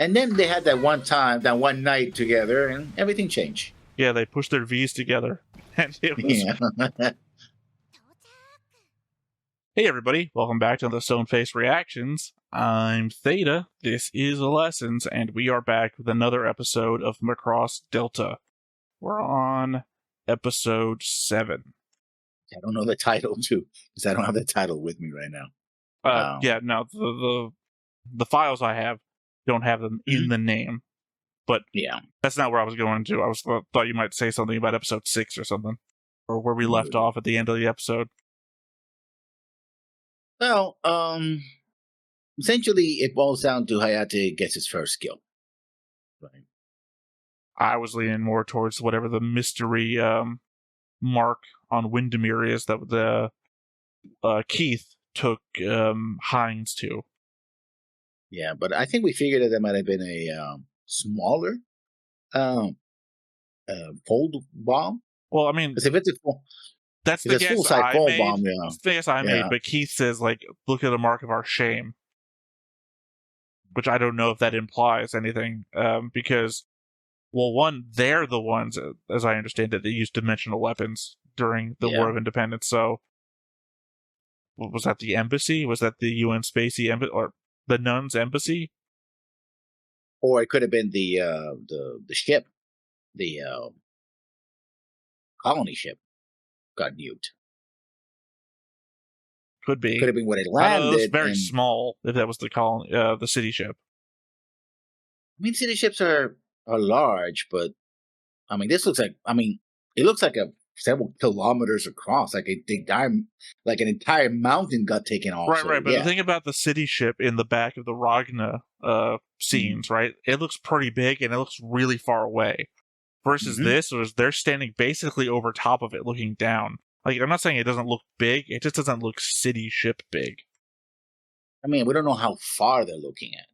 And then they had that one night together, and everything changed. Yeah, they pushed their V's together, and it was. Yeah. Hey everybody, welcome back to the Stoneface Reactions. I'm Theta, this is Lessons, and we are back with another episode of Macross Delta. We're on episode 7. I don't know the title too, because I don't have the title with me right now. Yeah, no, the files I have don't have them in the name, but yeah, that's not where I was going to. I thought you might say something about episode 6 or something, or where we left off at the end of the episode. Well, essentially, it boils down to Hayate gets his first skill. Right. I was leaning more towards whatever the mystery mark on Windermere is that the Keith took Hines to. Yeah, but I think we figured that there might have been a smaller fold bomb. Well, I mean, because if it's a full, that's the guess I made. Bomb, yeah. That's the guess I made. But Keith says, like, look at the mark of our shame, which I don't know if that implies anything, because, well, one, they're the ones, as I understand it, that used dimensional weapons during the War of Independence. So, was that the embassy? Was that the UN Spacey embassy or the nuns' embassy? Or it could have been the ship, the colony ship got nuked. Could be. Could have been when it landed. It was very small. If that was the colony, the city ship. I mean, city ships are large, but I mean, this looks like. I mean, it looks like several kilometers across, like an entire mountain got taken off. Right. But the thing about the city ship in the back of the Ragna scenes, right? It looks pretty big and it looks really far away. Versus this, was they're standing basically over top of it, looking down. Like, I'm not saying it doesn't look big; it just doesn't look city ship big. I mean, we don't know how far they're looking at.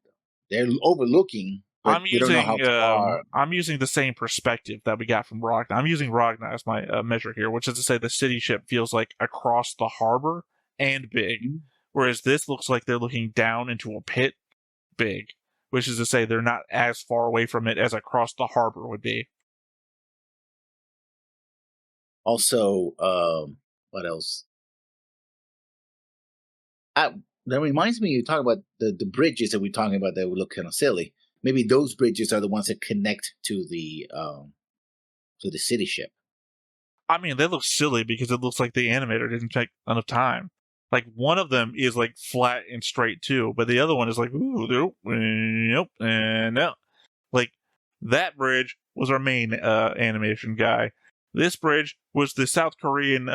They're overlooking. I'm using the same perspective that we got from Ragna. I'm using Ragna as my measure here, which is to say the city ship feels like across the harbor and big, whereas this looks like they're looking down into a pit, big, which is to say they're not as far away from it as across the harbor would be. Also, what else? That reminds me, you talk about the bridges that we're talking about that would look kind of silly. Maybe those bridges are the ones that connect to the city ship. I mean, they look silly because it looks like the animator didn't take enough time. Like, one of them is like flat and straight too, but the other one is like, ooh, nope, and no. Like, that bridge was our main animation guy. This bridge was the South Korean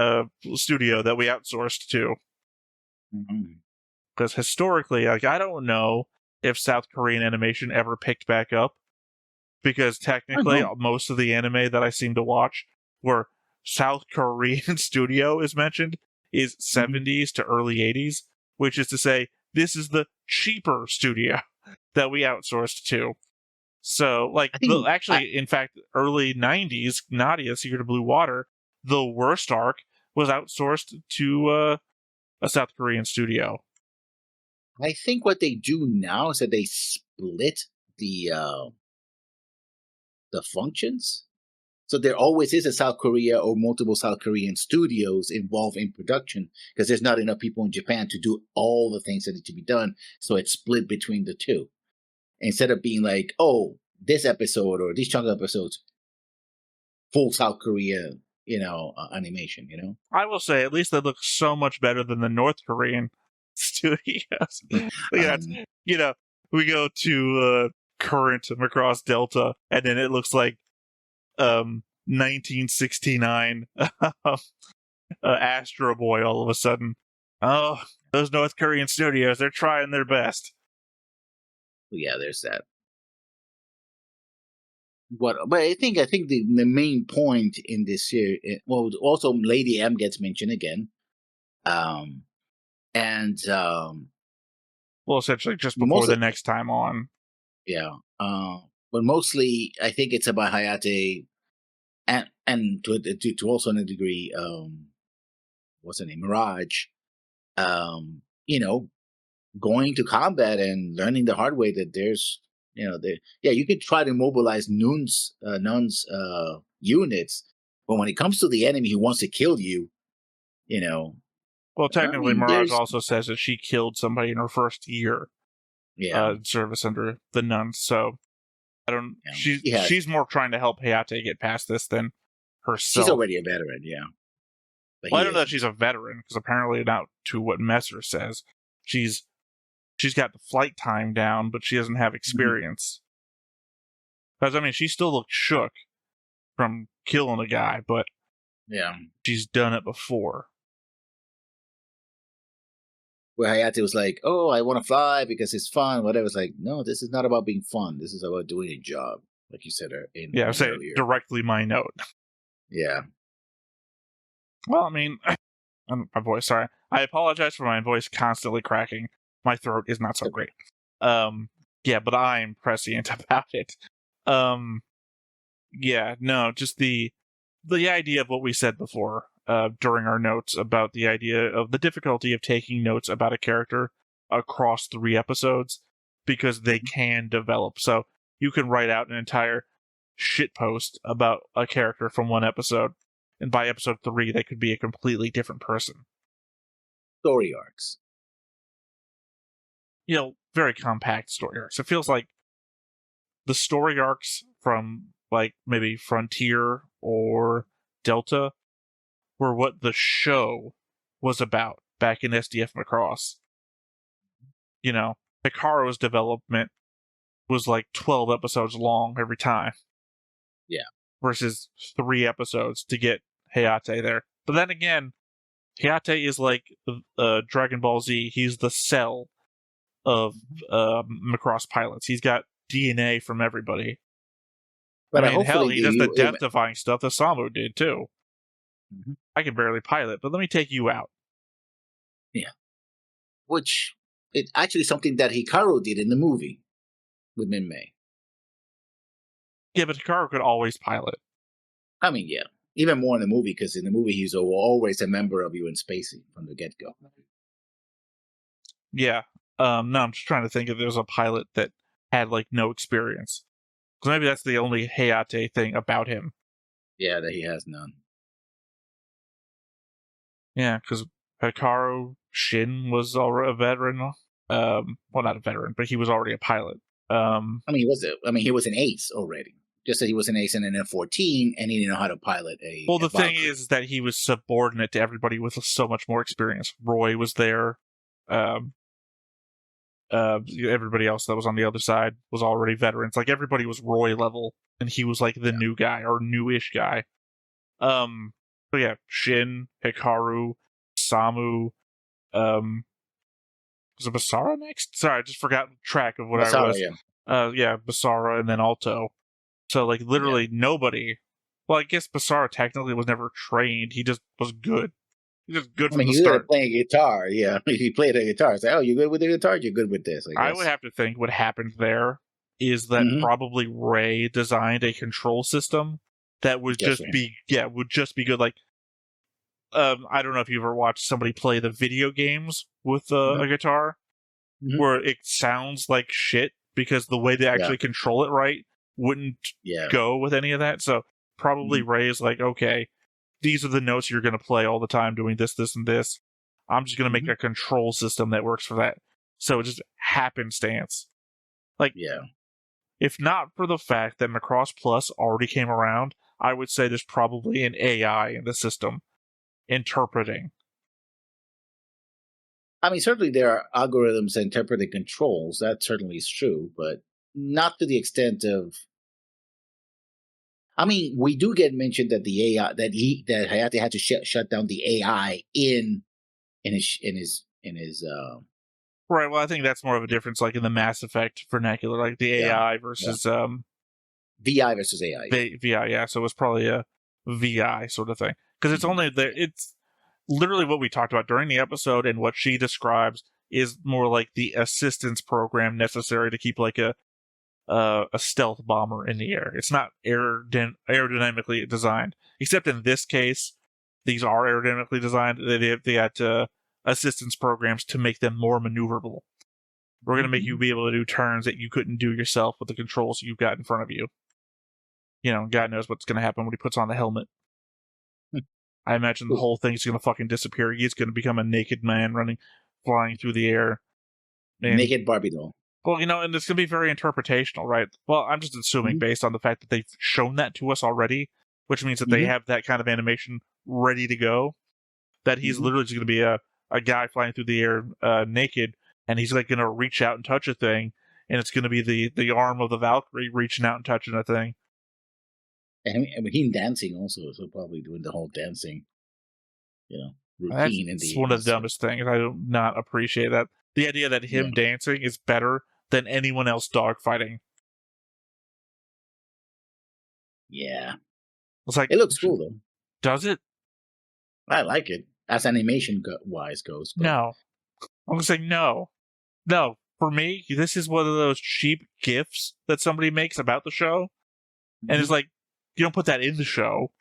studio that we outsourced to. Because historically, like, I don't know if South Korean animation ever picked back up. Because technically, most of the anime that I seem to watch where South Korean studio is mentioned is 70s to early 80s, which is to say, this is the cheaper studio that we outsourced to. So, like, in fact, early 90s, Nadia, Secret of Blue Water, the worst arc was outsourced to a South Korean studio. I think what they do now is that they split the functions. So there always is a South Korea or multiple South Korean studios involved in production because there's not enough people in Japan to do all the things that need to be done. So it's split between the two. Instead of being like, oh, this episode or these chunk of episodes, full South Korea, animation, I will say, at least they look so much better than the North Korean studios. We go to current Macross Delta, and then it looks like 1969 Astro Boy all of a sudden. Oh, those North Korean studios, they're trying their best. Yeah, there's that. But I think the main point in this series, well, also Lady M gets mentioned again, well, essentially just before the next time on. Yeah, but mostly I think it's about Hayate, and to also in a degree, what's her name, Mirage, going to combat and learning the hard way that there's You know, you could try to mobilize Nun's units, but when it comes to the enemy who wants to kill you, you know, Well, I technically, mean, Mirage there's also says that she killed somebody in her first year yeah, service under the nuns. So I don't. yeah, She's more trying to help Hayate get past this than she's herself. already a veteran, yeah, but Well, I he don't know that isn't. she's a veteran because apparently, not to what Messer says, she's got the flight time down, but she doesn't have Mhm. experience. Because I mean, she still looks shook from killing a guy, but Yeah, she's done it before. where Hayate was like, "Oh, I want to fly because it's fun." Whatever. It's like, no, this is not about being fun. This is about doing a job, like you said Yeah, I in say earlier. directly my note. Yeah, Well, I mean, my voice. Sorry, I apologize for my voice constantly cracking. My throat is not so okay. great. Yeah, but I'm prescient about it. Yeah, no, just the idea of what we said before during our notes about the idea of the difficulty of taking notes about a character across 3 episodes because they Mhm. can develop. So you can write out an entire shit post about a character from one episode, and by episode 3, they could be a completely different person. Story arcs. Very compact story arcs. It feels like the story arcs from like maybe Frontier or Delta were what the show was about back in SDF Macross. Hikaru's development was like 12 episodes long every time Yeah, versus 3 episodes to get Hayate there. But then again, Hayate is like Dragon Ball Z. He's the cell of Macross pilots. He's got DNA from everybody. I but mean, hell, hopefully he does the death-defying stuff that Samu did too. Mhm. I can barely pilot, but let me take you out. Yeah, which it's actually something that Hikaru did in the movie with Minmay. Yeah, but Hikaru could always pilot. I mean, yeah, even more in the movie because in the movie he's always a member of UN Spacey from the get go. Yeah. No, I'm just trying to think if there's a pilot that had like no experience. Because maybe that's the only Hayate thing about him. Yeah, that he has none. Yeah, because Hikaru Shin was already a veteran. Well, not a veteran, but he was already a pilot. I mean, he was an ace already. Just that he was an ace in an F-14, and he didn't know how to pilot Well, a the thing Valkyrie. is that he was subordinate to everybody with so much more experience. Roy was there. Um, Everybody else that was on the other side was already veterans. Like everybody was Roy level, and he was like the new guy or newish guy. But yeah, Shin, Hikaru, Samu, was it Basara next? Sorry, I just forgot track of what I Masara, was. yeah, Yeah, Basara and then Alto. So like yeah. literally nobody. Well, I guess Basara technically was never trained. He just was good. He was good I from mean, the he's good start. at playing guitar. Yeah, he played a guitar. It's like, oh, you good with the guitar? You're good with this, I I would guess. have to think what happened there is that Mm-hmm. probably Ray designed a control system that would Just for him. would just be good. Like, I don't know if you ever watched somebody play the video games with a guitar, Mm-hmm. where it sounds like shit because the way they Yeah, actually control it right wouldn't yeah. go with any of that. So probably Mm-hmm. Ray is like, okay, these are the notes you're going to play all the time doing this, this, and this. I'm just going to make Mm-hmm. a control system that works for that. So it just happenstance. Like, Yeah. if not for the fact that Macross Plus already came around, I would say there's probably an AI in the system interpreting. I mean, certainly there are algorithms that interpret the controls. That certainly is true, but not to the extent of. I mean, we do get mentioned that the AI that Hayate had to shut down the AI in his. Right, well, I think that's more of a difference, like in the Mass Effect vernacular, like the Yeah, AI yeah. versus VI versus AI. Yeah. VI, yeah. So it's probably a VI sort of thing because it's Mhm. only there. It's literally what we talked about during the episode, and what she describes is more like the assistance program necessary to keep like a stealth bomber in the air. It's not aerodynamically designed, except in this case, these are aerodynamically designed. They had assistance programs to make them more maneuverable. We're going to make you be able to do turns that you couldn't do yourself with the controls you've got in front of you. God knows what's going to happen when he puts on the helmet. I imagine the whole thing's going to fucking disappear. He's going to become a naked man flying through the air. And, naked Barbie doll. Well, and it's going to be very interpretational, right? Well, I'm just assuming based on the fact that they've shown that to us already, which means that they have that kind of animation ready to go, that he's literally just going to be a guy flying through the air naked, and he's like going to reach out and touch a thing, and it's going to be the arm of the Valkyrie reaching out and touching a thing. And him dancing also, so probably doing the whole dancing, routine. That's one of the dumbest things. I do not appreciate that. The idea that him dancing is better than anyone else dogfighting. Yeah. It's like, it looks cool, though. Does it? I like it. As animation-wise goes. But... No. I'm going to say no. No. For me, this is one of those cheap GIFs that somebody makes about the show. And it's like, you don't put that in the show.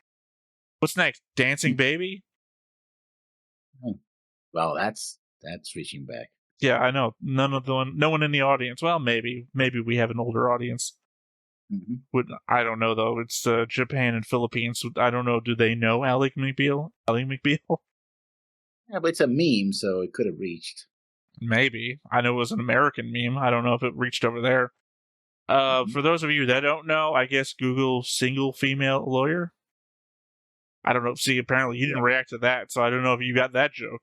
What's next? Dancing baby? Well, that's reaching back. Yeah, I know. No one in the audience. Well, maybe we have an older audience. I don't know though. It's Japan and Philippines. So I don't know. Do they know Ally McBeal? Yeah, but it's a meme, so it could have reached. Maybe. I know it was an American meme. I don't know if it reached over there. For those of you that don't know, I guess Google single female lawyer. I don't know. See, apparently you didn't react to that, so I don't know if you got that joke.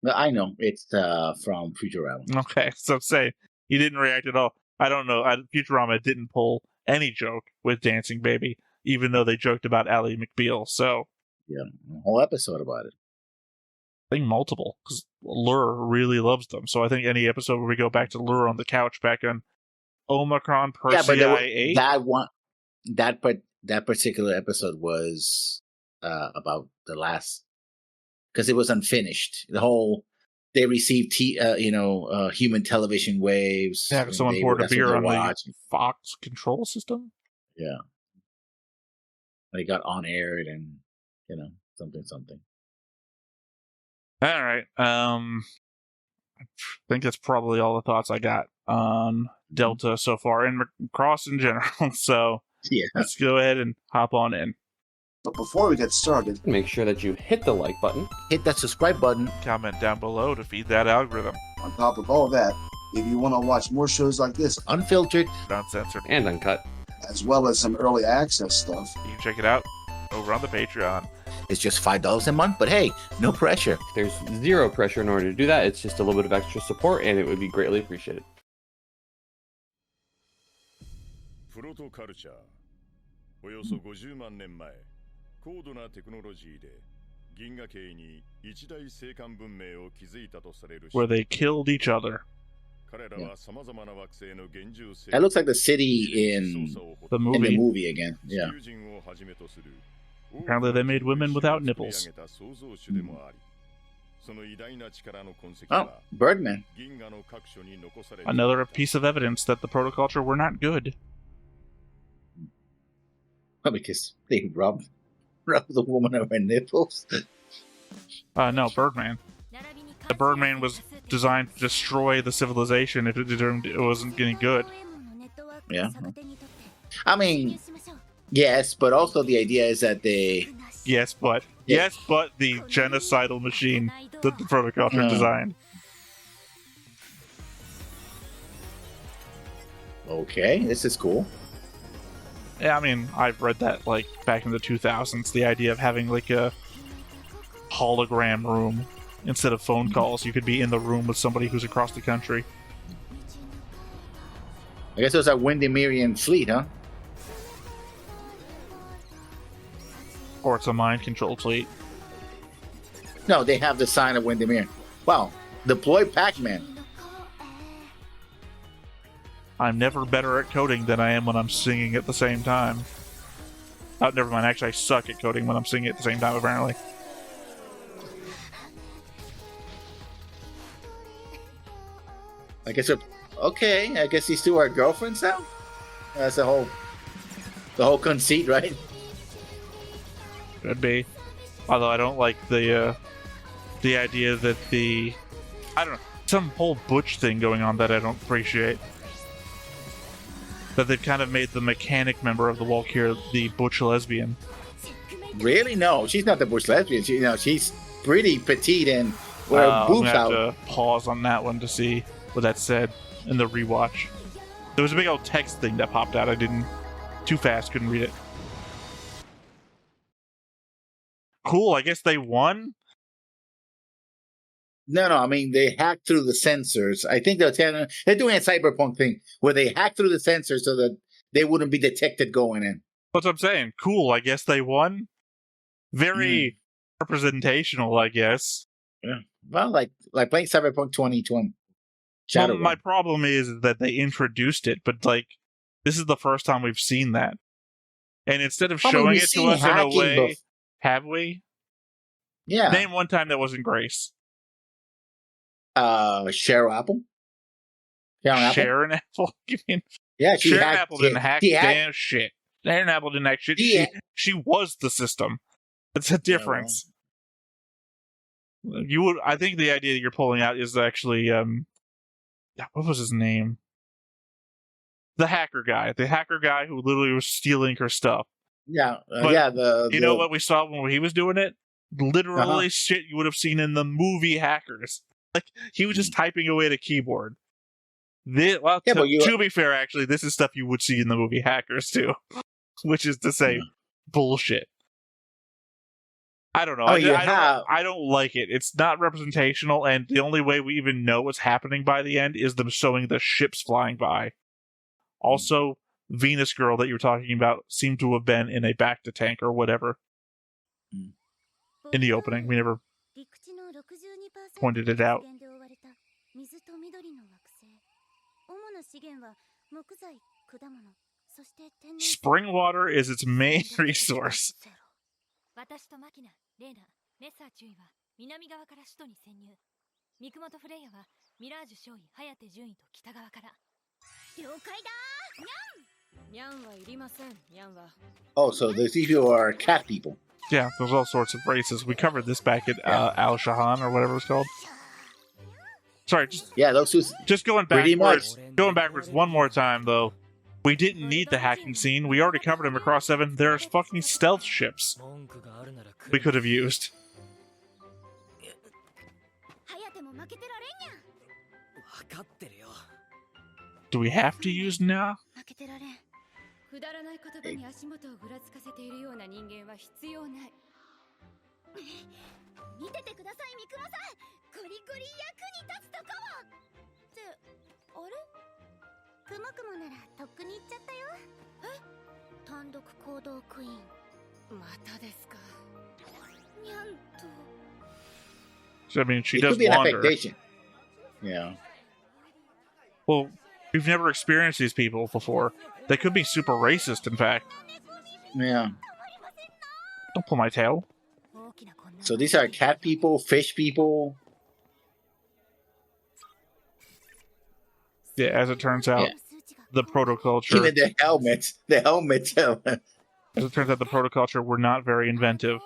No, I know. It's from Futurama. Okay, so say you didn't react at all. I don't know. Futurama didn't pull any joke with Dancing Baby, even though they joked about Ally McBeal. So yeah, a whole episode about it. I think multiple, because Lure really loves them. So I think any episode where we go back to Lure on the couch back on Omicron Persei 8. That particular episode was about the last, because it was unfinished. They received human television waves. Yeah, because someone poured a beer on the Fox control system. Yeah, they got on aired and something. All right. I think that's probably all the thoughts I got on Delta so far, and Macross in general. So let's go ahead and hop on in. But before we get started, make sure that you hit the like button, hit that subscribe button, comment down below to feed that algorithm. On top of all that, if you want to watch more shows like this, unfiltered, uncensored, and uncut, as well as some early access stuff, you can check it out over on the Patreon. It's just $5 a month, but hey, no pressure. There's zero pressure in order to do that. It's just a little bit of extra support, and it would be greatly appreciated. プロトカルチャーおよそ50万年前高度なテクノロジーで銀河系に一大星間文明を築いたとされる where they killed each other. That looks like the city in the movie again. Yeah. Apparently they made women without nipples. Oh, Birdman. Another piece of evidence that the protoculture were not good. Well, because they rubbed the woman of her nipples. No, Birdman. The Birdman was designed to destroy the civilization if it wasn't getting good. Yeah. I mean, yes, but also the idea is that they... Yes, but the genocidal machine that the protoculture designed. Okay, this is cool. Yeah, I mean, I've read that, like, back in the 2000s, the idea of having, like, a hologram room instead of phone calls. You could be in the room with somebody who's across the country. I guess it was a Windermerian fleet, huh? Or it's a mind-controlled fleet. No, they have the sign of Windermere. Wow, deploy Pac-Man. I'm never better at coding than I am when I'm singing at the same time. Oh, never mind. Actually, I suck at coding when I'm singing at the same time, apparently. I guess okay. I guess these two are girlfriends now. That's the whole conceit, right? Could be. Although I don't like the idea that I don't know. some whole butch thing going on that I don't appreciate. That they've kind of made the mechanic member of the Walkure the butch lesbian. Really? No, she's not the butch lesbian. She's pretty petite and I'm boobs gonna have out. to pause on that one to see what that said in the rewatch. There was a big old text thing that popped out. I didn't too fast, couldn't read it. Cool, I guess they won. No, I mean they hacked through the sensors. I think they're doing a cyberpunk thing where they hack through the sensors so that they wouldn't be detected going in. That's what I'm saying. Cool, I guess they won. Very representational, I guess. Yeah. Well, like playing Cyberpunk 2020. Well, my problem is that they introduced it, but like this is the first time we've seen that. And instead of showing it to us in a way, have we? Yeah. Name one time that wasn't Grace. Cheryl Apple. Sharon Apple? You mean? Yeah, Sharon Apple didn't hack damn shit. Sharon Apple didn't hack shit. She was the system. It's a difference. You would. I think the idea that you're pulling out is actually what was his name? The hacker guy. The hacker guy who literally was stealing her stuff. Yeah, you know what we saw when he was doing it? Literally shit you would have seen in the movie Hackers. Like he was just typing away at a keyboard. To be fair, actually, this is stuff you would see in the movie Hackers too, which is to say, bullshit. I don't know. I don't like it. It's not representational, and the only way we even know what's happening by the end is them showing the ships flying by. Also, Venus Girl that you were talking about seemed to have been in a Bacta tank or whatever. In the opening, we never pointed it out. Spring water is its main resource. Oh, so these people are cat people. Yeah, there's all sorts of races. We covered this back at Al Shahan or whatever it's called. Sorry, just going backwards. Going backwards one more time, though. We didn't need the hacking scene. We already covered in Macross 7. There's fucking stealth ships we could have used. Do we have to use now? So, I mean, she does wander. Yeah. Well, we've never experienced these people before. They could be super racist, in fact. Yeah. Don't pull my tail. So these are cat people, fish people. Yeah, as it turns out, the protoculture... Even the helmets. As it turns out, the protoculture were not very inventive.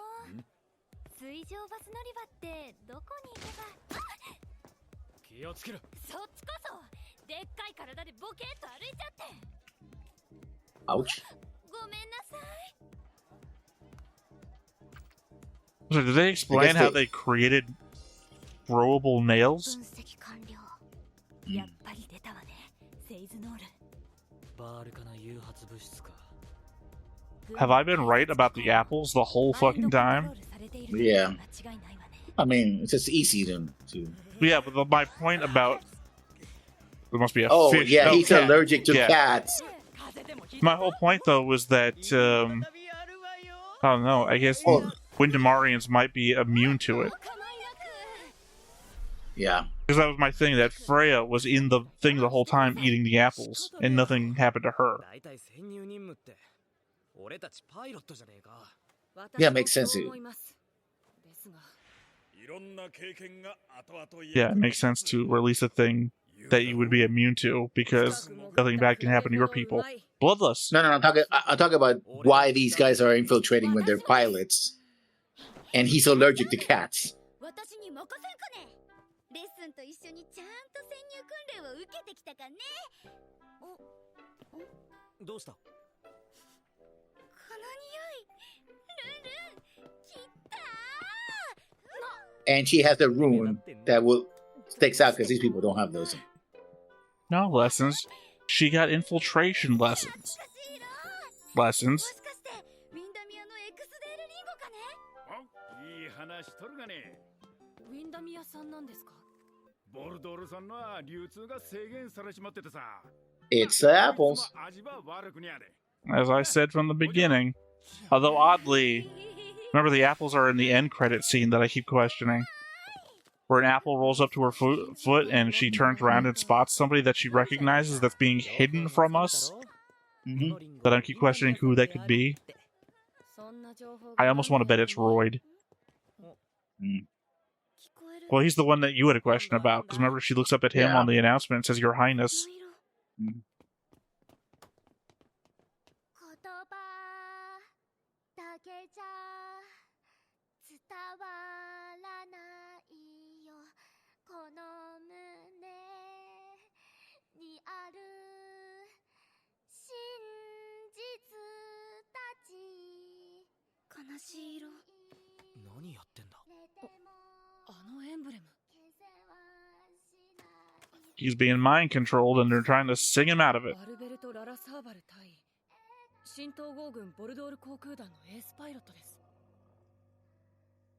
Ouch. So did they explain how they created growable nails? Have I been right about the apples the whole fucking time? Yeah. I mean, it's just easy to... Yeah, but my point about... There must be a fish. Oh, yeah, he's allergic to cats. My whole point, though, was that... I don't know, I guess Windemarians might be immune to it. Yeah. Because that was my thing, that Freya was in the thing the whole time eating the apples, and nothing happened to her. Yeah, makes sense. Yeah, it makes sense to release a thing that you would be immune to, because nothing bad can happen to your people. Bloodless. No, I'm talking about why these guys are infiltrating when they're pilots. And he's allergic to cats. どうした？ And she has a rune that will sticks out because these people don't have those. No lessons. She got infiltration lessons. Lessons. いい話しとるがね。ウィンダミアさんなんですか？ボルドールさんのは流通が制限されちまっててさ。 It's the apples. 味は悪くにゃれ。 As I said from the beginning. Although oddly, remember the apples are in the end credit scene that I keep questioning. Where an apple rolls up to her foot and she turns around and spots somebody that she recognizes that's being hidden from us. That I keep questioning who that could be. I almost want to bet it's Royd. Well, he's the one that you had a question about, because remember she looks up at him on the announcement and says, Your Highness. He's being mind controlled and they're trying to sing him out of it. 新統合軍ボルドール航空団のエースパイロットです。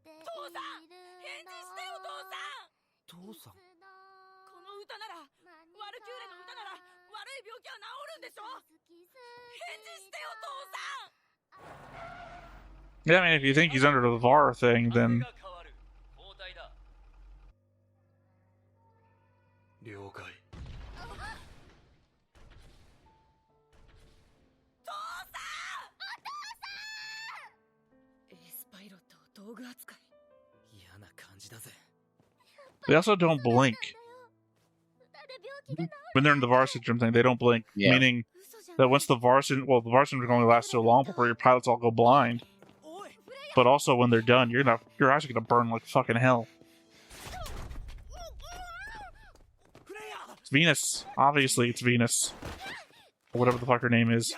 父さん、返事してよ父さん。父さん。この歌なら、ワルキューレの歌なら悪い病気は治るんでしょ？返事してよ父さん。 Yeah, I mean, if you think he's under the VAR thing, then... 了解。 They also don't blink. When they're in the VAR syndrome thing, they don't blink. Yeah. Meaning that once the VAR syndrome... Well, the VAR syndrome can only last so long before your pilots all go blind. But also, when they're done, your eyes are gonna burn like fucking hell. It's Venus. Obviously, it's Venus. Or whatever the fuck her name is.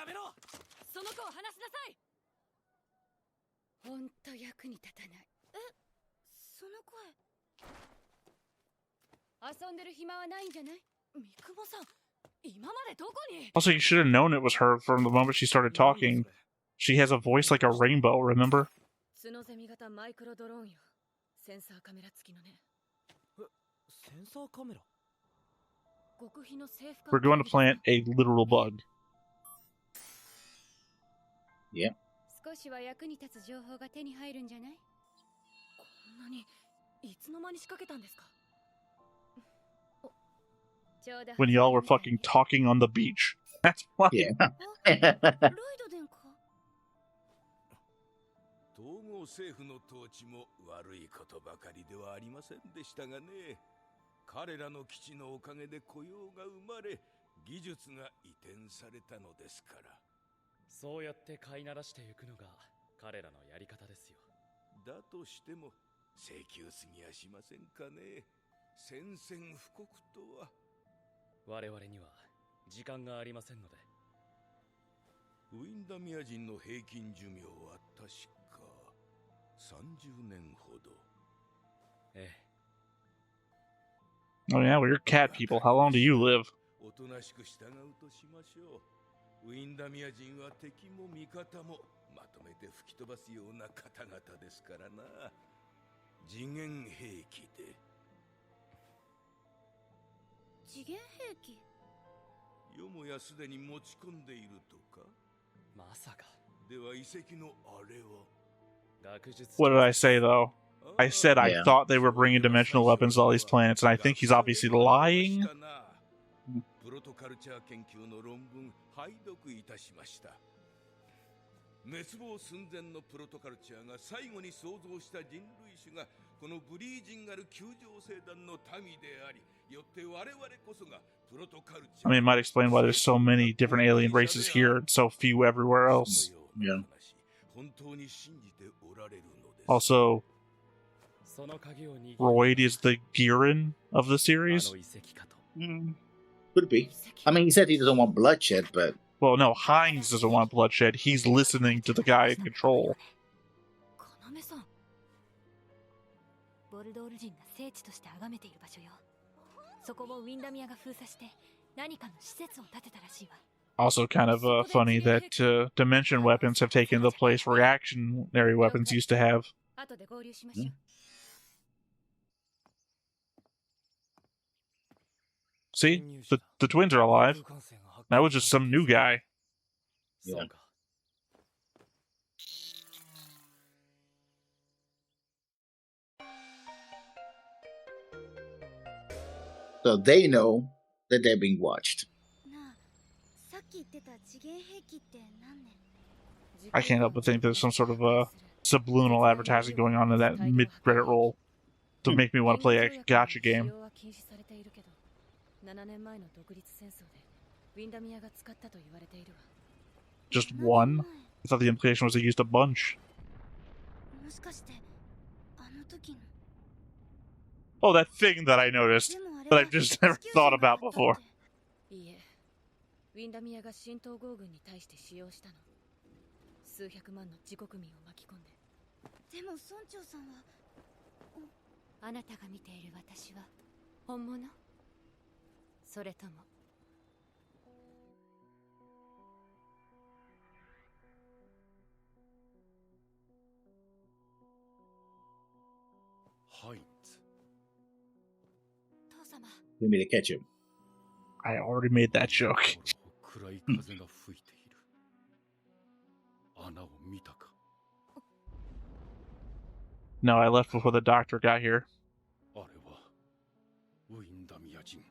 遊んでる暇はないんじゃない？三雲さん、今までどこに？ Also, you should have known it was her from the moment she started talking. She has a voice like a rainbow, remember? 角ゼミ型マイクロドローンよ。センサーカメラ付きのね。センサーカメラ？ 極秘の政府 We're going to plant a literal bug. Yeah. 少しは役に立つ情報が手に入るんじゃない？こんなにいつの間に仕掛けたんですか？ When y'all were fucking talking on the beach. That's why. Yeah. 統合政府の統治も悪いことばかりではありませんでしたがね。彼らの基地のおかげで雇用が生まれ、技術が移転されたのですから。そうやって飼いならしていくのが彼らのやり方ですよ。だとしても請求すぎやしませんかね。宣戦布告とは。我々には時間がありませんので。ウィンダミア人の平均寿命は確か30年ほど。ええ。 Oh yeah, well you're cat people. How long do you live? おとなしく従うとしましょう。ウィンダミア人は敵も味方もまとめて吹き飛ばすような方々ですからな。次元兵器で。次元兵器？よもやすでに持ち込んでいるとか？まさか。では遺跡のあれは？ What did I say though? I said I thought they were bringing dimensional weapons to all these planets, and I think he's obviously lying. プロトカルチャー研究の論文拝読いたしました。滅亡寸前のプロトカルチャーが最後に創造した人類種がこのブリージンガル級上星団の民であり、よって我々こそがプロトカルチャー。 I mean, it might explain why there's so many different alien races here and so few everywhere else. Yeah. Also, Royd is the Giran of the series. Could be. I mean, he said he doesn't want bloodshed, but Well, no, Hines doesn't want bloodshed. He's listening to the guy in control. 要さんボルドール人が聖地として崇めている場所よ。そこをウィンダミアが封鎖して何かの施設を建てたらしいわ。 Also, kind of funny that dimension weapons have taken the place reactionary weapons used to have. 後で合流しましょう。 See, the twins are alive. That was just some new guy. Yeah. So they know that they're being watched. なあ、さっき言ってた次元兵器って何年？ I can't help but think there's some sort of subliminal advertising going on in that mid-credit roll to make me want to play a gacha game. 7年前の独立戦争でウィンダミアが使ったと言われているわ。 Just one? I thought the implication was they used a bunch. もしかしてあの時の。 Oh, that thing that I noticed that I've just never thought about before. いいえ、ウィンダミアが新統合軍に対して使用したの。数百万の自国民を巻き込んで。でも村長さんは、あなたが見ている私は本物？それとも。 ハインズ 父様。 You want me to catch him? I already made that joke. 暗い風が吹いている穴を見たか No, I left before the doctor got here. あれはウィンダミア人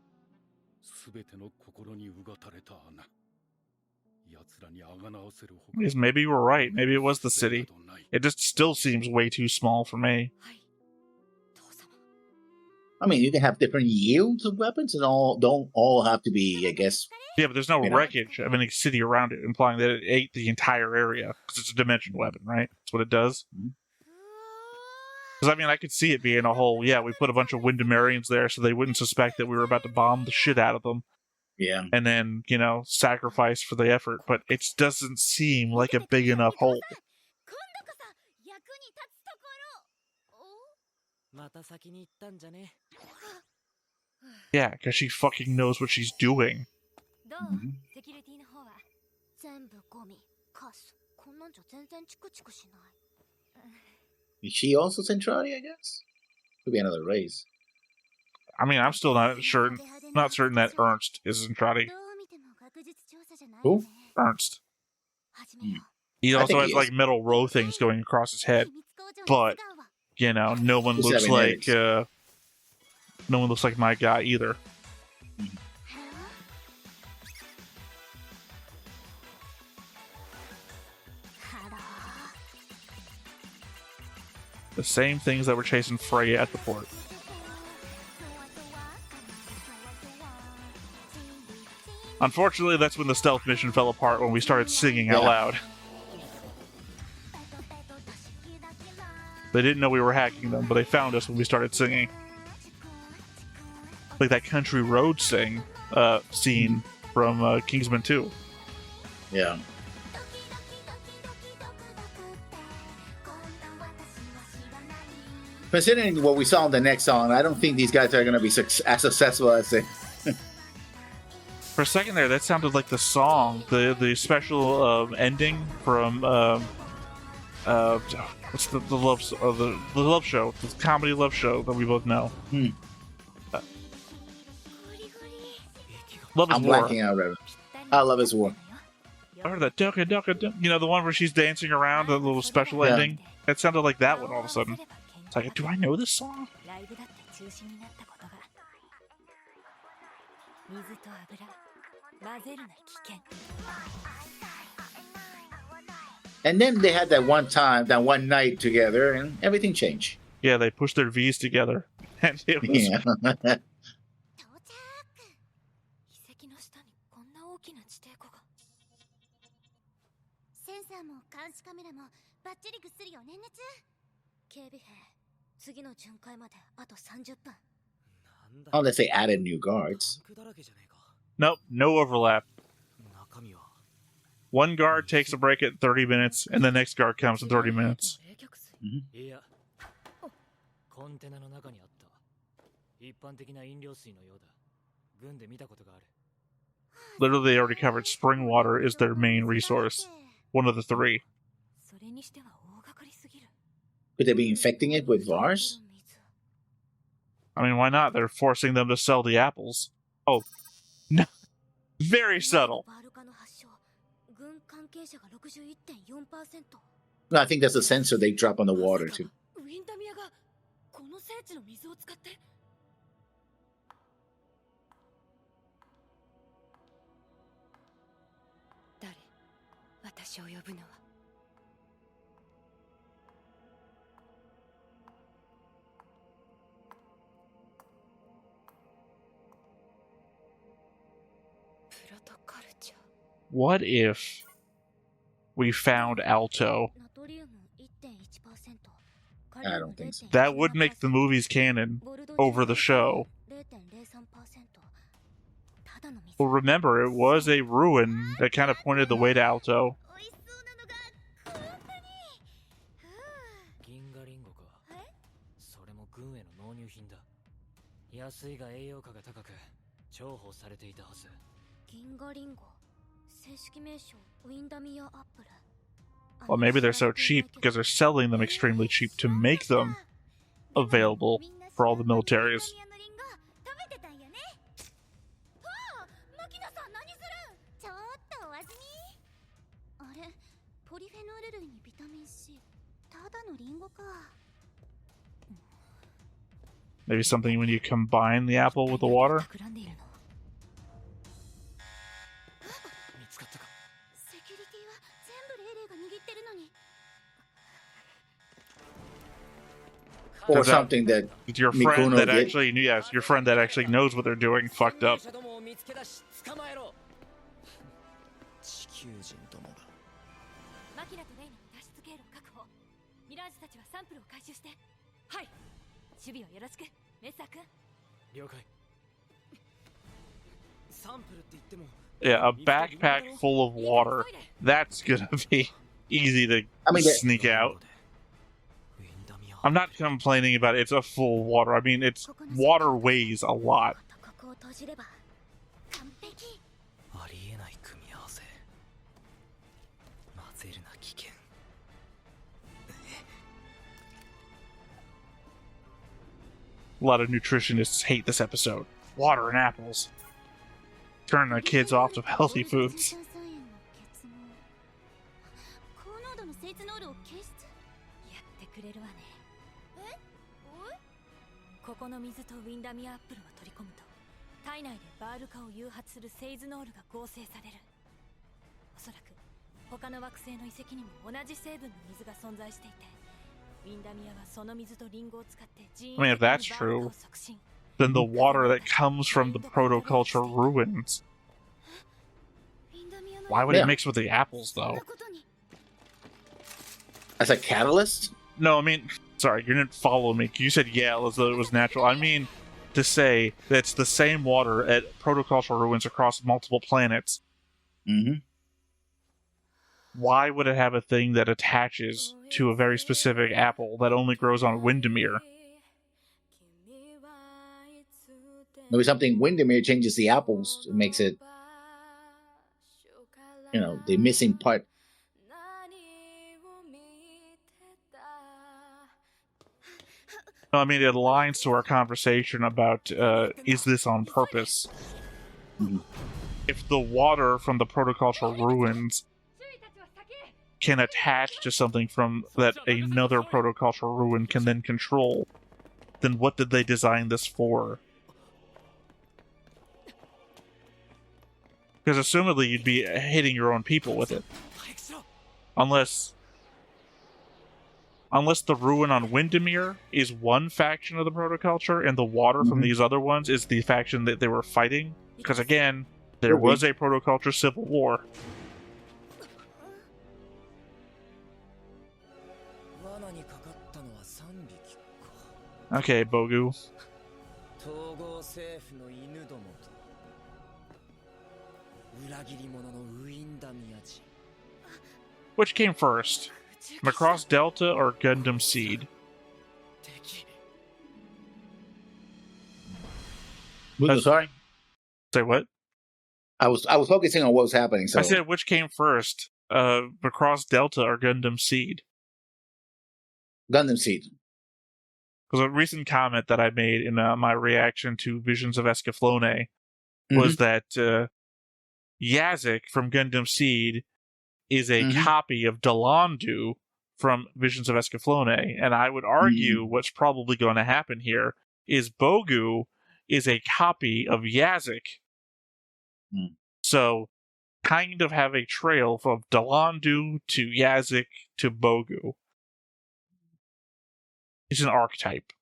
すべての心にうがたれた穴奴らにあがなわせるほか Because maybe you were right. Maybe it was the city. It just still seems way too small for me. はい。父様。 I mean, you can have different yields of weapons, and don't all have to be, I guess. Yeah, but there's no You know. wreckage of any city around it, implying that it ate the entire area. Because it's a dimension weapon, right? That's what it does. Because, I mean, I could see it being a whole, yeah, we put a bunch of Windamerians there so they wouldn't suspect that we were about to bomb the shit out of them. Yeah. And then, you know, sacrifice for the effort. But it doesn't seem like a big enough hole. 今度こそ役に立つところ。お？また先に行ったんじゃね。 Yeah, because she fucking knows what she's doing. どう？セキュリティの方は。全部ゴミ、カス。こんなんじゃ全然チクチクしない。 Is she also Centrali, I guess? Could be another race. I mean, I'm still not certain that Ernst is Zentradi. Who? Ernst. Hmm. He I also think has he like is. metal row things going across his head, but you know, no one Who's looks having like headaches? no one looks like my guy either. The same things that were chasing Freya at the port. Unfortunately, that's when the stealth mission fell apart when we started singing out Yeah. loud. They didn't know we were hacking them, but they found us when we started singing. Like that country road scene from Kingsman 2. Yeah. Considering what we saw in the next song, I don't think these guys are going to be as successful as they. For a second there, that sounded like the song, the special ending from what's the love the love show, the comedy love show that we both know. Love is I'm War. blacking out, Reverend. I love his war. I heard that ducka ducka duck. You know, the one where she's dancing around, the little special Yeah. ending. That sounded like that one all of a sudden. It's like, do I know this song? ライブだって中止になったことが。水と油、混ぜるな危険。 And then they had that one night together, and everything changed. Yeah, they pushed their V's together, and it was Yeah. 到着。遺跡の下にこんな大きな地底湖が。センサーも監視カメラもバッチリぐっすりよ念熱。警備兵、次の巡回まであと30分。 Unless they added new guards. Nope, no overlap. One guard takes a break at 30 minutes, and the next guard comes in 30 minutes. Mhm. コンテナの中にあった一般的な飲料水のようだ軍で見たことがある Literally, they already covered spring water is their main resource. One of the three. それにしては大掛かりすぎる Could they be infecting it with VARs? I mean, why not? They're forcing them to sell the apples. Oh, no. Very subtle. バルカの発症軍関係者が 61.4% No, I think that's a sensor they drop on the water too. ウィンタミアがこの聖地の水を使って誰私を呼ぶのはプロトカルチャー What if we found Alto? ナトリウム 1.1% I don't think so. That would make the movies canon over the show. Well, remember, it was a ruin that kind of pointed the way to Alto. 銀河リンゴかそれも軍への納入品だ安いが栄養価が高く重宝されていたはず銀河リンゴ正式名称ウィンダミアアップル Well, maybe they're so cheap because they're selling them extremely cheap to make them available for all the militaries. ちょっとお味見あれポリフェノール類にビタミン C ただのリンゴか Maybe something when you combine the apple with the water? 企んでいるの見つかったかセキュリティは全部レイレイが握ってるのに Or Turns out something that your friend Mikuno that did. actually, yes, your friend that actually knows what they're doing fucked up. どもを見つけ出し捕まえろ地球人どもがマキナとレイナの脱出経路を確保ミラージュたちはサンプルを回収してはい守備をよろしくメッサー君了解サンプルって言っても Yeah, a backpack full of water. That's gonna be easy to I mean, sneak out. I'm not complaining about it. It's a full water. I mean, it's water weighs a lot. ここを閉じれば完璧ありえない組み合わせ混ぜるな危険 A lot of nutritionists hate this episode. Water and apples. Turn the kids off to healthy foods. 高濃度のセイツノールを検出やってくれるわねえここの水とウィンダミアアップルを取り込むと体内でバール化を誘発するセイズノールが合成されるおそらく他の惑星の遺跡にも同じ成分の水が存在していてウィンダミアはその水とリンゴを使って人為 I mean, if 的に that's バール化 true, を促進 then the water that comes from the protoculture ruins. ウィンダミアの Why would Yeah. it mix with the apples, そん though? なことに As a catalyst? No, I mean, sorry, you didn't follow me. You said yeah, as though it was natural. I mean to say that it's the same water at protocultural ruins across multiple planets. Mm-hmm. Why would it have a thing that attaches to a very specific apple that only grows on Windermere? Maybe something Windermere changes the apples. It makes it, the missing part. No, I mean, it aligns to our conversation about is this on purpose? Mhm. If the water from the protocultural ruins can attach to something from that another protocultural ruin can then control, then what did they design this for? Because assumedly you'd be hitting your own people with it. Unless the ruin on Windermere is one faction of the protoculture and the water from Mhm. these other ones is the faction that they were fighting. Because again, there Could be. was a protoculture civil war. 罠にかかったのは3匹か Okay, Bogu. 統合政府の犬どもと Which came first, Macross Delta or Gundam Seed? Sorry, Say what? I was focusing on what was happening. So I said which came first, Macross Delta or Gundam Seed? Gundam Seed. Because a recent comment that I made in my reaction to Visions of Escaflowne was that Yazik from Gundam Seed is a copy of Delandu from Visions of Escaflowne, and I would argue what's probably going to happen here is Bogu is a copy of Yazik. So, kind of have a trail from Delandu to Yazik to Bogu. It's an archetype.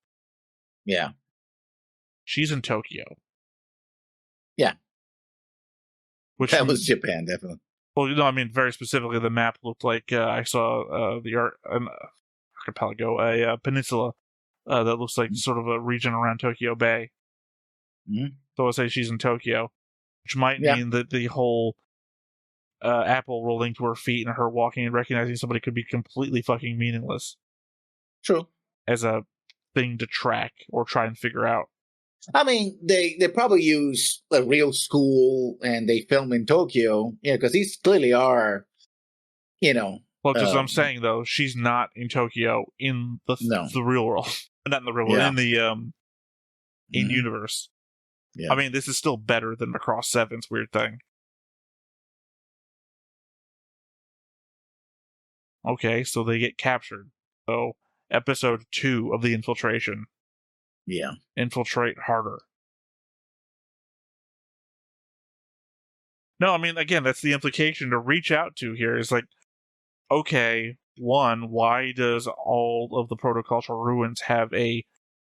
Yeah. She's in Tokyo. Yeah. Which That was Japan, definitely. Well, I mean, very specifically, the map looked like I saw the archipelago, a peninsula that looks like sort of a region around Tokyo Bay. So I'll say she's in Tokyo, which might mean that the whole Apple rolling to her feet and her walking and recognizing somebody could be completely fucking meaningless. True. As a thing to track or try and figure out. I mean, they probably use a real school and they film in Tokyo, because these clearly are, Well, because I'm saying though, she's not in Tokyo in the real world, not in the real world, in the in universe. Yeah. I mean, this is still better than Macross 7's weird thing. Okay, so they get captured. So episode 2 of the infiltration. Yeah. Infiltrate harder. No, I mean, again, that's the implication to reach out to here is like, okay, one, why does all of the protocultural ruins have a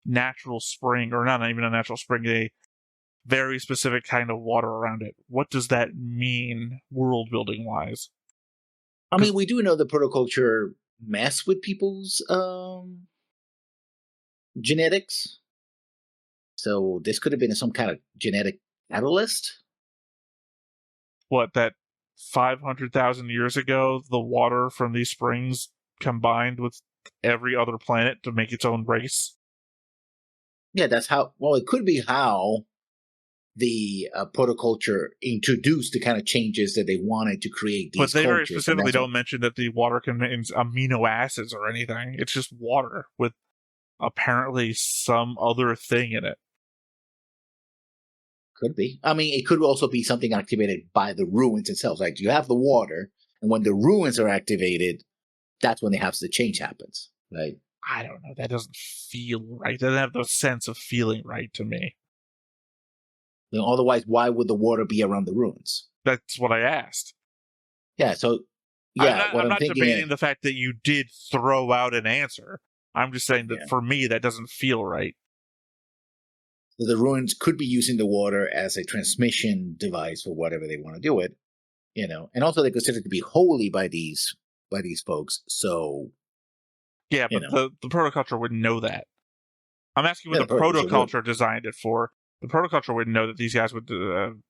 natural spring, or not even a natural spring, a very specific kind of water around it? What does that mean world building wise? I mean, we do know the protoculture mess with people's genetics. So this could have been some kind of genetic catalyst. What, that 500,000 years ago, the water from these springs combined with every other planet to make its own race? Yeah, that's how, well, it could be how the protoculture introduced the kind of changes that they wanted to create these. But they very specifically don't mention that the water contains amino acids or anything. It's just water with apparently some other thing in it. Could be. I mean, it could also be something activated by the ruins itself. Like, you have the water, and when the ruins are activated, that's when the change happens. Like, I don't know. That doesn't feel right. It doesn't have the sense of feeling right to me. Otherwise, why would the water be around the ruins? That's what I asked. Yeah, so, yeah. I'm not debating the fact that you did throw out an answer. I'm just saying that for me, that doesn't feel right. So the ruins could be using the water as a transmission device for whatever they want to do it, and also they're considered to be holy by these folks. So, yeah, but the protoculture wouldn't know that. I'm asking what the protoculture designed it for. The protoculture wouldn't know that these guys would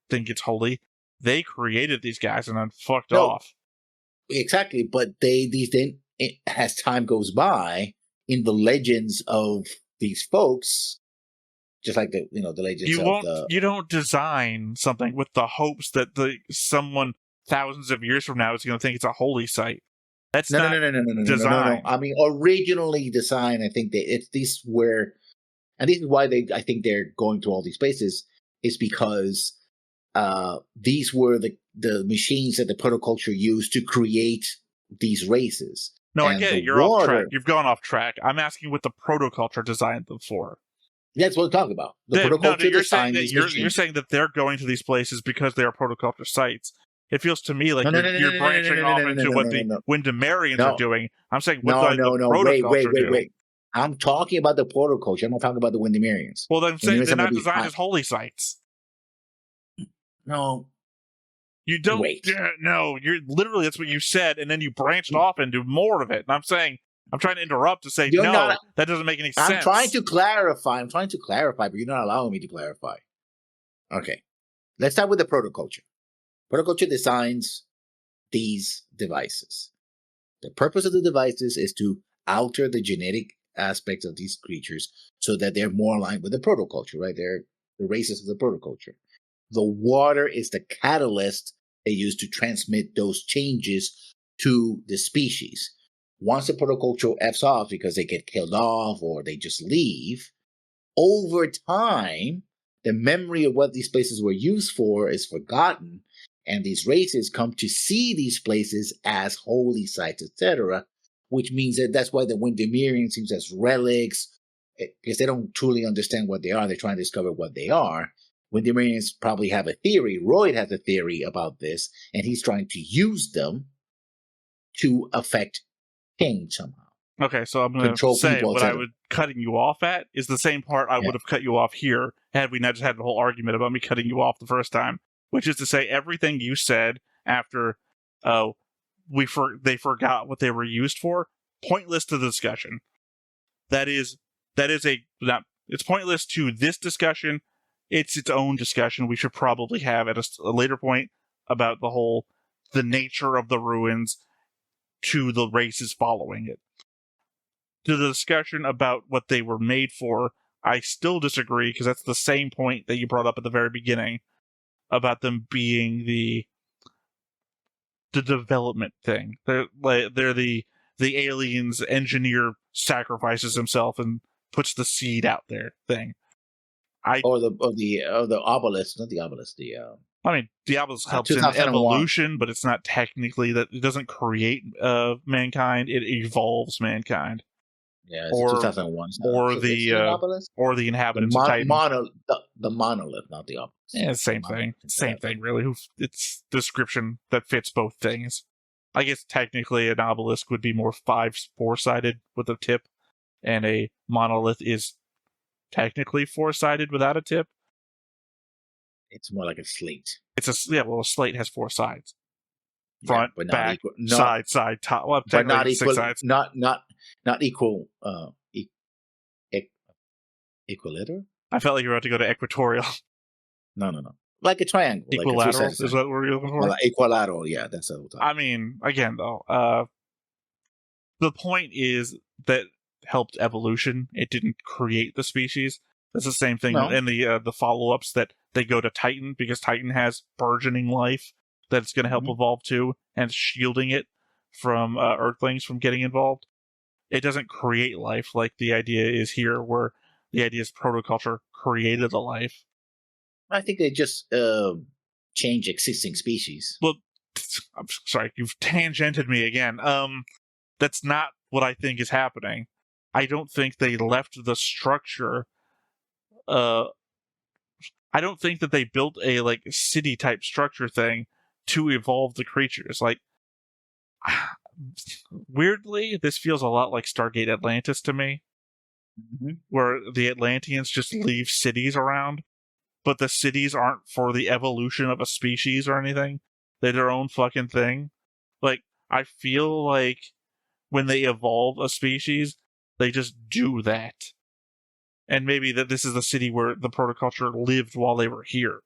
think it's holy. They created these guys and then fucked off. Exactly, but as time goes by, in the legends of these folks. Just like the legends you don't design something with the hopes that someone thousands of years from now is going to think it's a holy site. That's no. design. I mean, originally designed. I think this is why I think they're going to all these places is because these were the machines that the protoculture used to create these races. No, I get it. You're off track. You've gone off track. I'm asking what the protoculture designed them for. That's what I'm talking about. You're saying that they're going to these places because they are protoculture sites. It feels to me like you're branching off into what the Windemarians are doing. I'm saying what the protoculture wait. I'm talking about the protoculture. I'm not talking about the Windemarians. Well, then I'm saying they're not designed as holy sites. No. You don't. Wait. No, you're literally, that's what you said, and then you branched off into more of it. And I'm saying, I'm trying to interrupt to say, that doesn't make any sense. I'm trying to clarify, but you're not allowing me to clarify. Okay. Let's start with the protoculture. Protoculture designs these devices. The purpose of the devices is to alter the genetic aspects of these creatures so that they're more aligned with the protoculture, right? They're the races of the protoculture. The water is the catalyst they use to transmit those changes to the species. Once the protoculture F's off because they get killed off or they just leave, over time, the memory of what these places were used for is forgotten, and these races come to see these places as holy sites, etc., which means that that's why the Windermere seems as relics, because they don't truly understand what they are. They're trying to discover what they are. Windermere probably have a theory. Royd has a theory about this, and he's trying to use them to affect change somehow. Okay, so I'm going to say what I would cutting you off at is the same part I would have cut you off here had we not just had the whole argument about me cutting you off the first time, which is to say everything you said after they forgot what they were used for, pointless to the discussion. It's pointless to this discussion. It's its own discussion we should probably have at a later point about the nature of the ruins to the races following it. To the discussion about what they were made for, I still disagree, because that's the same point that you brought up at the very beginning about them being the development thing. They're the aliens engineer sacrifices himself and puts the seed out there thing. Or the obelisk, not the obelisk. I mean, the obelisk helps in evolution, but it's not technically that. It doesn't create mankind; it evolves mankind. Yeah, it's 2001. Or the inhabitants of Titan. The monolith, not the obelisk. Yeah, same thing. Same thing, really. It's description that fits both things. I guess technically an obelisk would be more four-sided with a tip, and a monolith is technically four-sided without a tip. It's more like a slate. A slate has four sides. Front, back, side, top. Well, but not equal. Six sides. Not equal. Equilateral. I felt like you were about to go to equatorial. No. Like a triangle. Equilateral is what we're looking for. Equilateral, yeah, that's what we're talking. I mean, again, though, the point is that helped evolution. It didn't create the species. That's the same thing in the follow-ups that they go to Titan, because Titan has burgeoning life that it's going to help evolve too, and shielding it from Earthlings from getting involved. It doesn't create life like the idea is here, where the idea is protoculture created a life. I think they just change existing species. Well, I'm sorry, you've tangented me again. That's not what I think is happening. I don't think they left the structure. I don't think that they built a city type structure thing to evolve the creatures. Weirdly, this feels a lot like Stargate Atlantis to me, where the Atlanteans just leave cities around, but the cities aren't for the evolution of a species or anything. They're their own fucking thing. I feel like when they evolve a species, they just do that. And maybe that this is the city where the protoculture lived while they were here.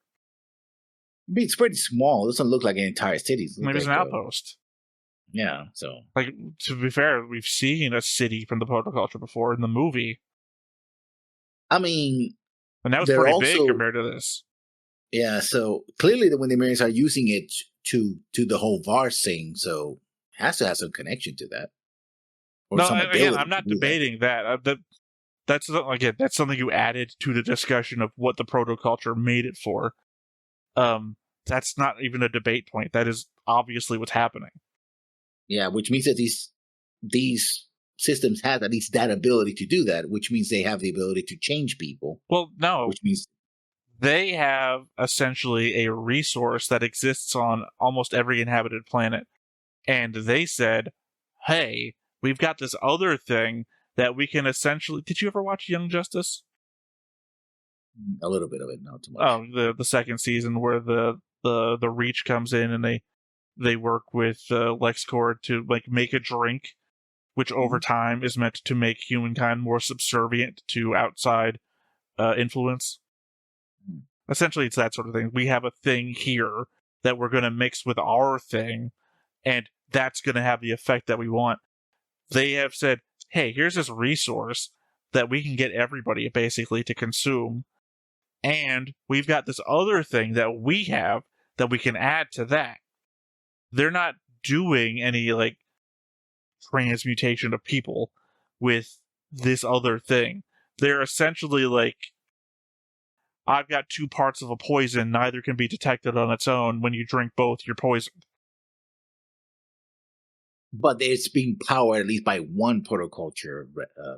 I mean, it's pretty small. It doesn't look like an entire city. Maybe it's an outpost. Yeah, so... to be fair, we've seen a city from the protoculture before in the movie. I mean... And that was pretty big compared to this. Yeah, so clearly the Windermeres are using it to the whole Vars thing, so it has to have some connection to that. No, again, I'm not debating that. That's something you added to the discussion of what the protoculture made it for. That's not even a debate point. That is obviously what's happening. Yeah, which means that these systems have at least that ability to do that, which means they have the ability to change people. Well, no. Which means they have essentially a resource that exists on almost every inhabited planet. And they said, hey, we've got this other thing that we can essentially... Did you ever watch Young Justice? A little bit of it, not too much. Oh, the second season where the Reach comes in and they work with LexCorp to make a drink, which over time is meant to make humankind more subservient to outside influence. Essentially, it's that sort of thing. We have a thing here that we're going to mix with our thing, and that's going to have the effect that we want. They have said, hey, here's this resource that we can get everybody basically to consume, and we've got this other thing that we have that we can add to that. They're not doing any, like, transmutation of people with this other thing. They're essentially like, I've got 2 parts of a poison, neither can be detected on its own. When you drink both, you're poisoned. But it's being powered at least by one protoculture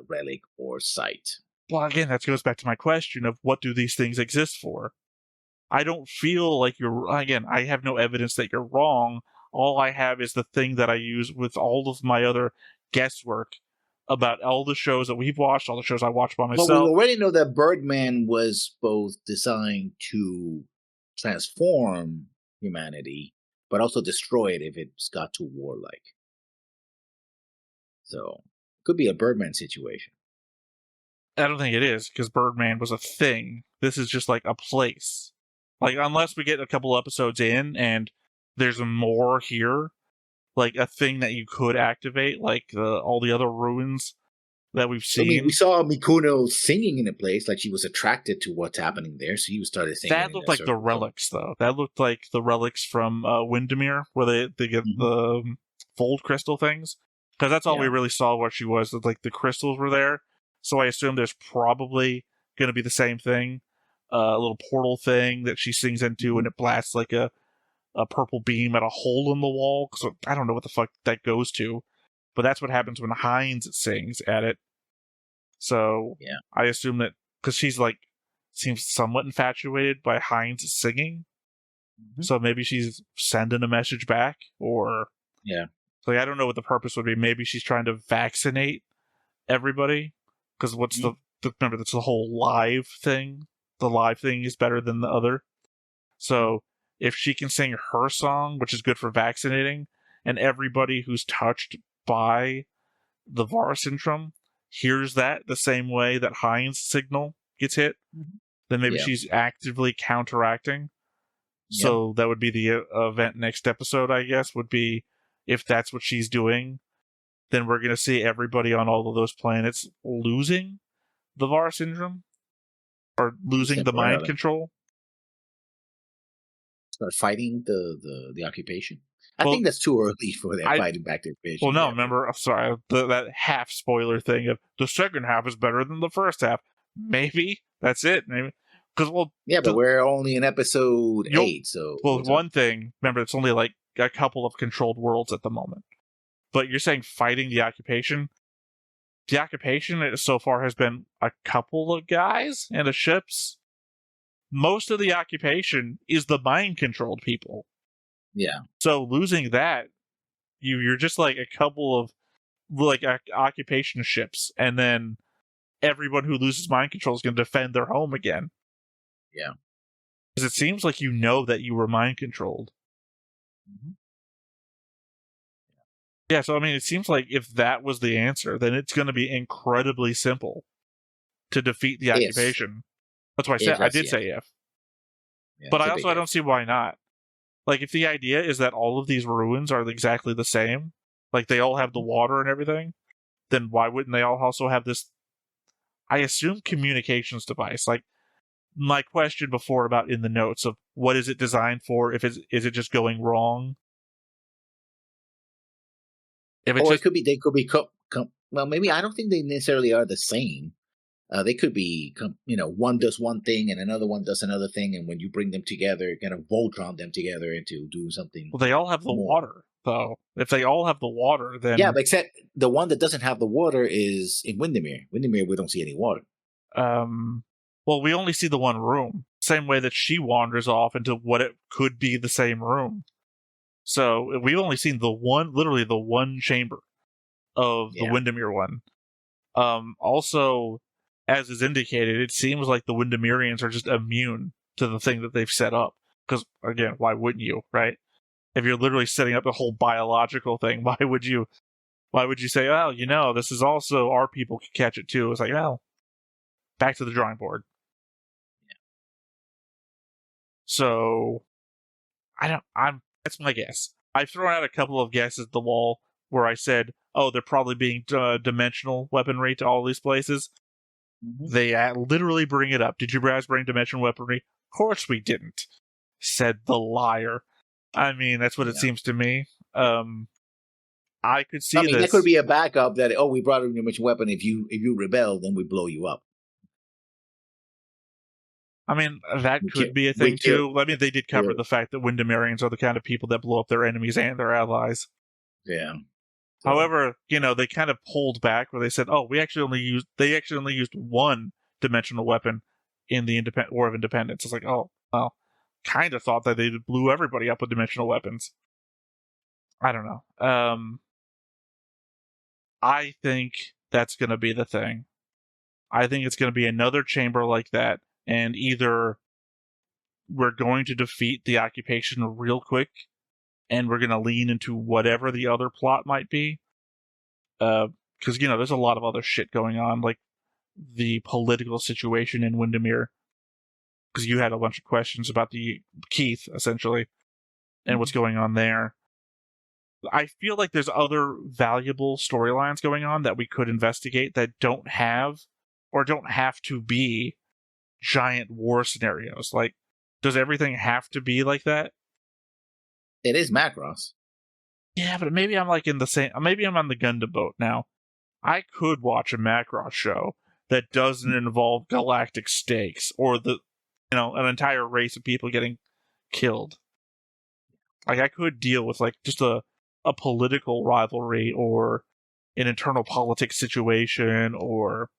relic or site. Well, again, that goes back to my question of what do these things exist for? I don't feel like I have no evidence that you're wrong. All I have is the thing that I use with all of my other guesswork about all the shows that we've watched, all the shows I watched by myself. But we already know that Birdman was both designed to transform humanity, but also destroy it if it's got too warlike. So, it could be a Birdman situation. I don't think it is, because Birdman was a thing. This is just like a place. Like, unless we get a couple episodes in and there's more here, like a thing that you could activate, like all the other ruins that we've seen. I mean, we saw Mikuno singing in a place, like she was attracted to what's happening there, so you started singing. That looked like the relics, though. That looked like the relics from Windermere, where they get the fold crystal things. Because that's all we really saw what she was. Like, the crystals were there. So I assume there's probably going to be the same thing. A little portal thing that she sings into, and it blasts like a purple beam at a hole in the wall. So I don't know what the fuck that goes to. But that's what happens when Hines sings at it. So I assume that, because she's like, seems somewhat infatuated by Hines singing. So maybe she's sending a message back, or... Like, I don't know what the purpose would be. Maybe she's trying to vaccinate everybody. Because remember, that's the whole live thing. The live thing is better than the other. So, if she can sing her song, which is good for vaccinating, and everybody who's touched by the VAR syndrome hears that the same way that Hines' signal gets hit, then maybe she's actively counteracting. So, that would be the event next episode, I guess, would be, if that's what she's doing, then we're going to see everybody on all of those planets losing the VAR syndrome, or losing the mind control. Start fighting the occupation. I think that's too early for that fighting back to occupation. Well, no, remember, I'm sorry, that half spoiler thing of the second half is better than the first half. Maybe that's it. Maybe because but we're only in episode 8, so one thing. Remember, it's only like a couple of controlled worlds at the moment. But you're saying fighting the occupation? The occupation so far has been a couple of guys and the ships. Most of the occupation is the mind-controlled people. Yeah. So losing that, you're just like a couple of like occupation ships, and then everyone who loses mind control is going to defend their home again. Yeah. Because it seems like you know that you were mind controlled. Yeah, so I mean, it seems like if that was the answer, then it's going to be incredibly simple to defeat the occupation. That's why I did say if. Yeah, but I don't see why not. Like, if the idea is that all of these ruins are exactly the same, like they all have the water and everything, then why wouldn't they all also have this, I assume, communications device? Like, my question before about in the notes of what is it designed for? Is it just going wrong? It could be, they could be, well, maybe, I don't think they necessarily are the same. They could be, one does one thing and another one does another thing, and when you bring them together, kind of Voltron them together into doing something. Well, they all have the water, though. If they all have the water, then... Yeah, but except the one that doesn't have the water is in Windermere. Windermere, we don't see any water. Well, we only see the one room. Same way that she wanders off into what it could be the same room. So we've only seen literally the one chamber of the Windermere one. Also, as is indicated, it seems like the Windermerians are just immune to the thing that they've set up. Because, again, why wouldn't you, right? If you're literally setting up a whole biological thing, why would you say, oh, this is also, our people could catch it too? It's like, back to the drawing board. Yeah. So, That's my guess. I've thrown out a couple of guesses at the wall where I said, "Oh, they're probably being dimensional weaponry to all these places." Mhm. They literally bring it up. Did you guys bring dimensional weaponry? Of course we didn't. Said the liar. I mean, that's what it Yeah. seems to me. I could see I mean, this. that could be a backup that, oh, we brought a dimensional weapon. If you rebel, then we blow you up. I mean, that We could kill- be a we thing kill- too. I mean, they did cover yeah. the fact that Windemarians are the kind of people that blow up their enemies and their allies. Yeah. So- However, they kind of pulled back where they said, "Oh, they actually only used one dimensional weapon in the War of Independence." It's like, oh, well, kind of thought that they blew everybody up with dimensional weapons. I don't know. I think that's going to be the thing. I think it's going to be another chamber like that, and either we're going to defeat the occupation real quick, and we're going to lean into whatever the other plot might be. Because, there's a lot of other shit going on, like the political situation in Windermere. Because you had a bunch of questions about the Keith, essentially, and what's going on there. I feel like there's other valuable storylines going on that we could investigate that don't have to be giant war scenarios. Like, does everything have to be like that? It is Macross. Yeah, but maybe I'm like maybe I'm on the Gundam boat now. I could watch a Macross show that doesn't involve galactic stakes or an entire race of people getting killed. Like, I could deal with like just a political rivalry or an internal politics situation or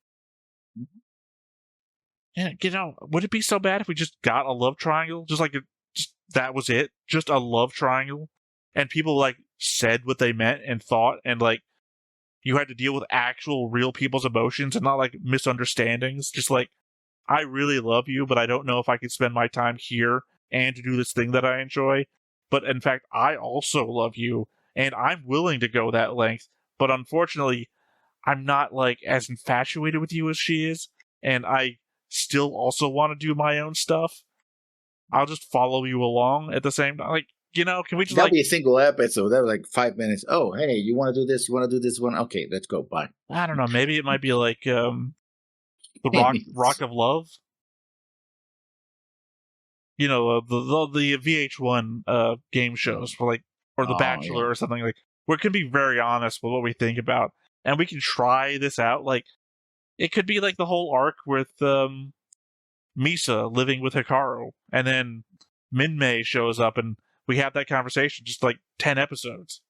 would it be so bad if we just got a love triangle? Just that was it? Just a love triangle? And people like said what they meant and thought, and like you had to deal with actual real people's emotions and not like misunderstandings. Just like, I really love you, but I don't know if I could spend my time here and to do this thing that I enjoy. But in fact, I also love you, and I'm willing to go that length. But unfortunately, I'm not like as infatuated with you as she is, and I still also want to do my own stuff. I'll just follow you along at the same time. Like, can we just That'll be a single episode. That was like 5 minutes. Oh, hey, you want to do this? You want to do this one? Okay, let's go. Bye. I don't know. Maybe it might be like the Rock of Love. The VH1 game shows or The Bachelor or something, like where it can be very honest with what we think about, and we can try this out. Like, it could be like the whole arc with Misa living with Hikaru, and then Minmay shows up, and we have that conversation. Just like 10 episodes.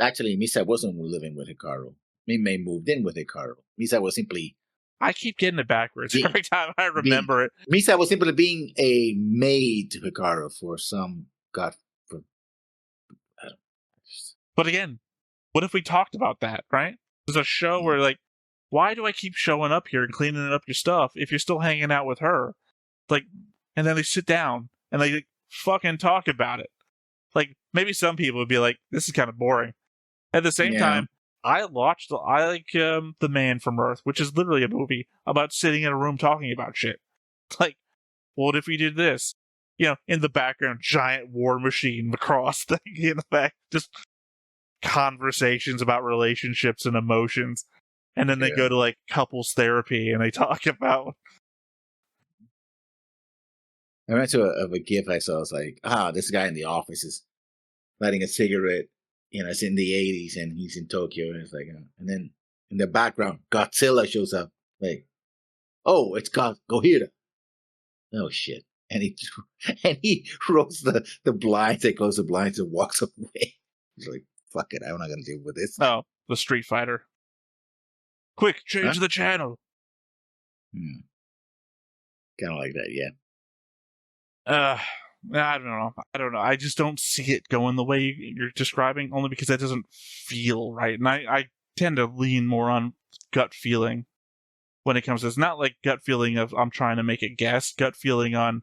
Actually, Misa wasn't living with Hikaru. Minmay moved in with Hikaru. Misa was simply... I keep getting it backwards every time I remember it. Misa was simply being a maid to Hikaru for some But again, what if we talked about that, right? There's a show where, like, why do I keep showing up here and cleaning up your stuff if you're still hanging out with her? Like, and then they sit down and they like, fucking talk about it. Like, maybe some people would be like, this is kind of boring. At the same time, I like The Man from Earth, which is literally a movie about sitting in a room talking about shit. Like, what if we did this? In the background, giant war machine Macross thing in the back, just conversations about relationships and emotions. And then they go to like couples therapy and they talk about... I went to a GIF I saw. I was like, this guy in the office is lighting a cigarette. It's in the 80s and he's in Tokyo. And it's like, and then in the background, Godzilla shows up. Like, oh, it's Gojira. Oh, shit. And he rolls the blinds, they close the blinds and walks away. He's like, fuck it, I'm not going to deal with this. Oh, the Street Fighter. Quick, change the channel. Kind of like that, yeah. I don't know. I just don't see it going the way you're describing, only because that doesn't feel right. And I tend to lean more on gut feeling when it comes to this. Not like gut feeling of I'm trying to make a guess. Gut feeling on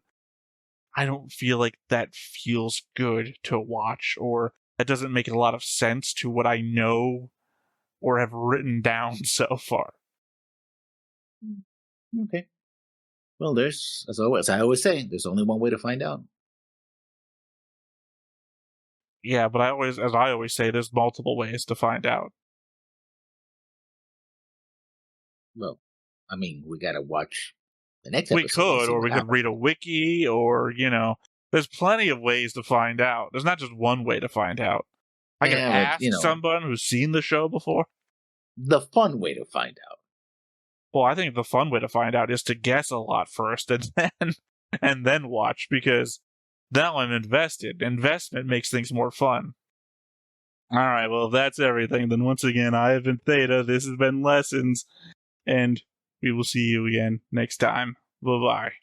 I don't feel like that feels good to watch, or that doesn't make a lot of sense to what I know or have written down so far. Okay. Well, as I always say, there's only one way to find out. Yeah, but as I always say, there's multiple ways to find out. Well, I mean, we gotta watch the next We episode. could, or we could read a wiki, or there's plenty of ways to find out. There's not just one way to find out. I can ask someone who's seen the show before. The fun way to find out. Well, I think the fun way to find out is to guess a lot first, and then watch, because now I'm invested. Investment makes things more fun. All right, well, if that's everything, then once again, I have been Theta. This has been Lessons, and we will see you again next time. Bye-bye.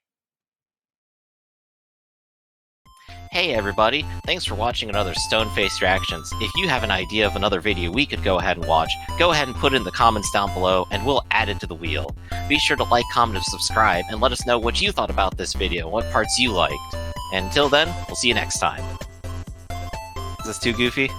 Hey everybody, thanks for watching another Stone-Faced Reactions. If you have an idea of another video we could go ahead and watch, go ahead and put it in the comments down below and we'll add it to the wheel. Be sure to like, comment, and subscribe, and let us know what you thought about this video and what parts you liked. And until then, we'll see you next time. Is this too goofy?